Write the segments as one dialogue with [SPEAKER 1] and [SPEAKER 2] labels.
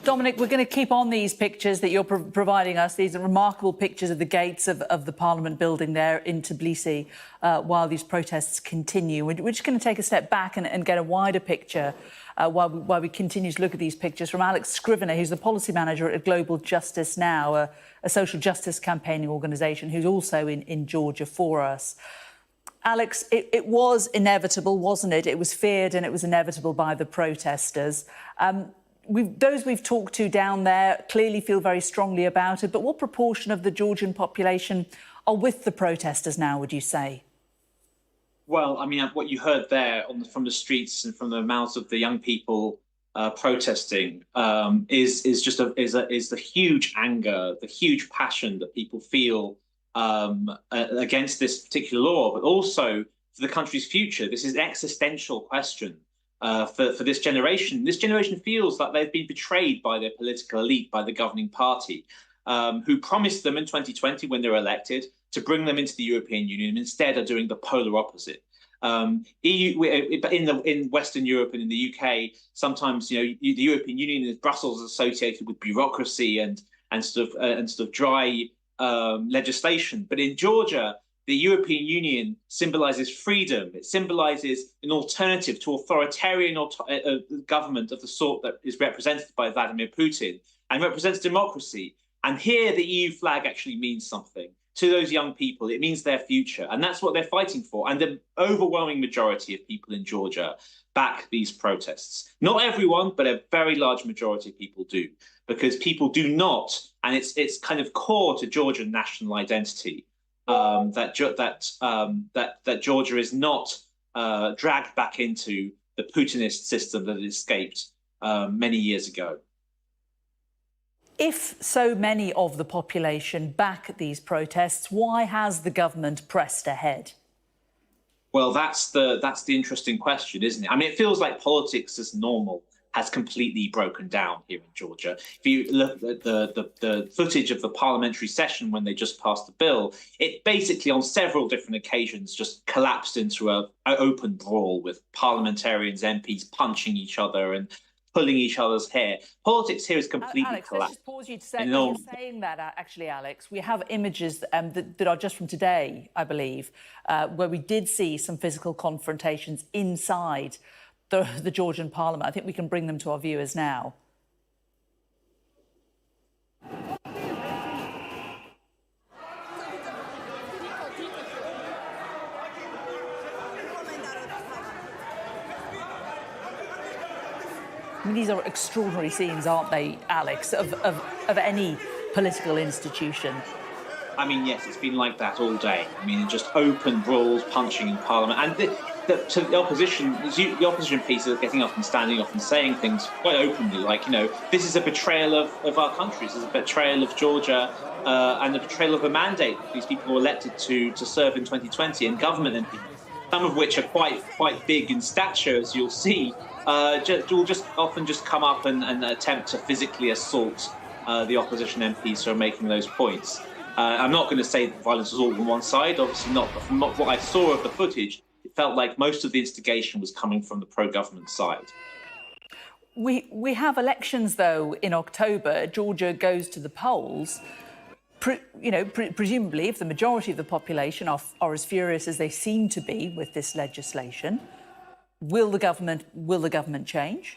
[SPEAKER 1] Dominic, we're going to keep on these pictures that you're providing us. These are remarkable pictures of the gates of the Parliament building there in Tbilisi while these protests continue. We're just going to take a step back and get a wider picture while we continue to look at these pictures from Alex Scrivener, who's the policy manager at Global Justice Now, a social justice campaigning organisation who's also in Georgia for us. Alex, it was inevitable, wasn't it? It was feared and it was inevitable by the protesters. Those we've talked to down there clearly feel very strongly about it, but what proportion of the Georgian population are with the protesters now, would you say?
[SPEAKER 2] Well, I mean, what you heard there from the streets and from the mouths of the young people protesting is the huge anger, the huge passion that people feel against this particular law, but also for the country's future. This is an existential question. For this generation. This generation feels that they've been betrayed by their political elite, by the governing party, who promised them in 2020 when they were elected to bring them into the European Union, and instead are doing the polar opposite. In Western Europe and in the UK, sometimes the European Union, Brussels, is associated with bureaucracy and sort of dry legislation. But in Georgia, the European Union symbolises freedom. It symbolises an alternative to authoritarian government of the sort that is represented by Vladimir Putin, and represents democracy. And here the EU flag actually means something to those young people. It means their future. And that's what they're fighting for. And the overwhelming majority of people in Georgia back these protests. Not everyone, but a very large majority of people do. Because people do not, and it's kind of core to Georgian national identity, that Georgia is not dragged back into the Putinist system that it escaped many years ago.
[SPEAKER 1] If so many of the population back these protests, why has the government pressed ahead?
[SPEAKER 2] Well, that's the interesting question, isn't it? I mean, it feels like politics as normal has completely broken down here in Georgia. If you look at the footage of the parliamentary session when they just passed the bill, it basically on several different occasions just collapsed into an open brawl with parliamentarians, MPs punching each other and pulling each other's hair. Politics here is completely
[SPEAKER 1] Alex,
[SPEAKER 2] collapsed.
[SPEAKER 1] Let's just pause you to say, you're saying that, actually, Alex, we have images that are just from today, I believe, where we did see some physical confrontations inside the Georgian parliament. I think we can bring them to our viewers now. I mean, these are extraordinary scenes, aren't they, Alex, of any political institution?
[SPEAKER 2] I mean, yes, it's been like that all day. I mean, just open brawls, punching in parliament. And to the opposition piece are getting up and standing up and saying things quite openly, like, this is a betrayal of our country. This is a betrayal of Georgia and a betrayal of a mandate that these people were elected to serve in 2020, and government MPs, some of which are quite big in stature, as you'll see, will just often come up and attempt to physically assault the opposition MPs who are making those points. I'm not going to say that violence was all on one side, obviously not, but from what I saw of the footage, it felt like most of the instigation was coming from the pro-government side.
[SPEAKER 1] We have elections, though, in October. Georgia goes to the polls. Presumably, if the majority of the population are as furious as they seem to be with this legislation, will the government change?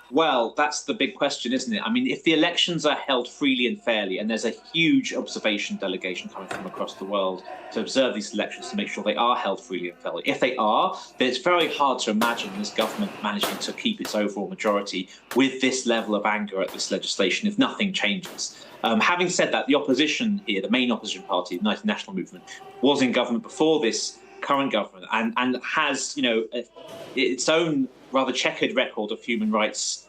[SPEAKER 2] Well, that's the big question, isn't it? I mean, if the elections are held freely and fairly, and there's a huge observation delegation coming from across the world to observe these elections to make sure they are held freely and fairly. If they are, then it's very hard to imagine this government managing to keep its overall majority with this level of anger at this legislation if nothing changes. Having said that, the opposition here, the main opposition party, the United National Movement, was in government before this current government and has, its own rather checkered record of human rights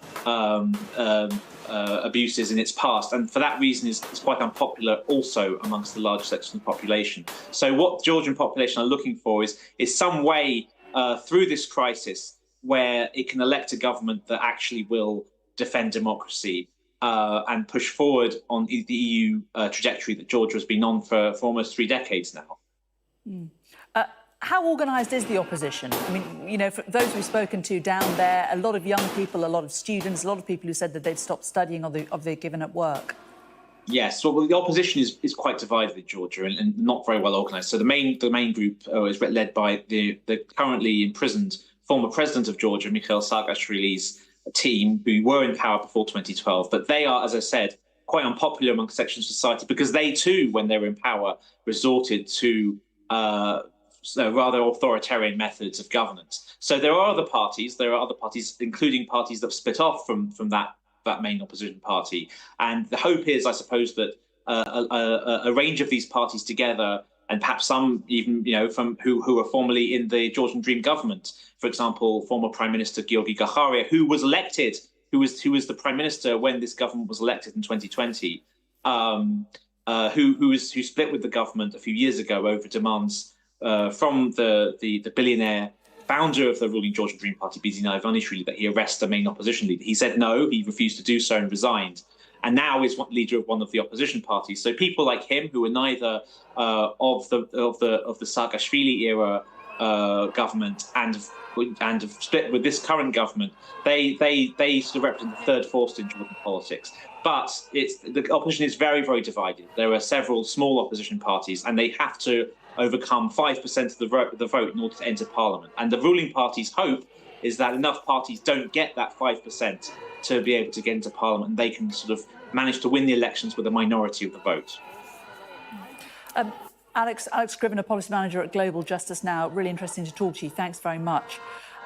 [SPEAKER 2] abuses in its past, and for that reason is quite unpopular also amongst the large section of the population. So what the Georgian population are looking for is some way through this crisis where it can elect a government that actually will defend democracy and push forward on the EU trajectory that Georgia has been on for almost 3 decades now.
[SPEAKER 1] How organised is the opposition? I mean, you know, for those we've spoken to down there, a lot of young people, a lot of students, a lot of people who said that they'd stopped studying or they've given up work.
[SPEAKER 2] Yes, well, the opposition is quite divided in Georgia and not very well organised. So the main group is led by the currently imprisoned former president of Georgia, Mikhail Saakashvili's team, who were in power before 2012. But they are, as I said, quite unpopular among sections of society because they too, when they were in power, resorted to rather authoritarian methods of governance. So there are other parties, including parties that split off from that main opposition party. And the hope is, I suppose, that a range of these parties together, and perhaps some even, you know, from who were formerly in the Georgian Dream government, for example, former Prime Minister Georgi Gacharia, who was elected, who was the Prime Minister when this government was elected in 2020, who split with the government a few years ago over demands from the billionaire founder of the ruling Georgian Dream Party, Bidzina Ivanishvili, that he arrest the main opposition leader. He said no, he refused to do so and resigned, and now is leader of one of the opposition parties. So people like him, who are neither of the Saakashvili era government and have split with this current government, they sort of represent the third force in Georgian politics. But the opposition is very, very divided. There are several small opposition parties, and they have to overcome 5% of the vote in order to enter parliament. And the ruling party's hope is that enough parties don't get that 5% to be able to get into parliament, and they can sort of manage to win the elections with a minority of the vote.
[SPEAKER 1] Alex Scrivener, Policy Manager at Global Justice Now. Really interesting to talk to you. Thanks very much.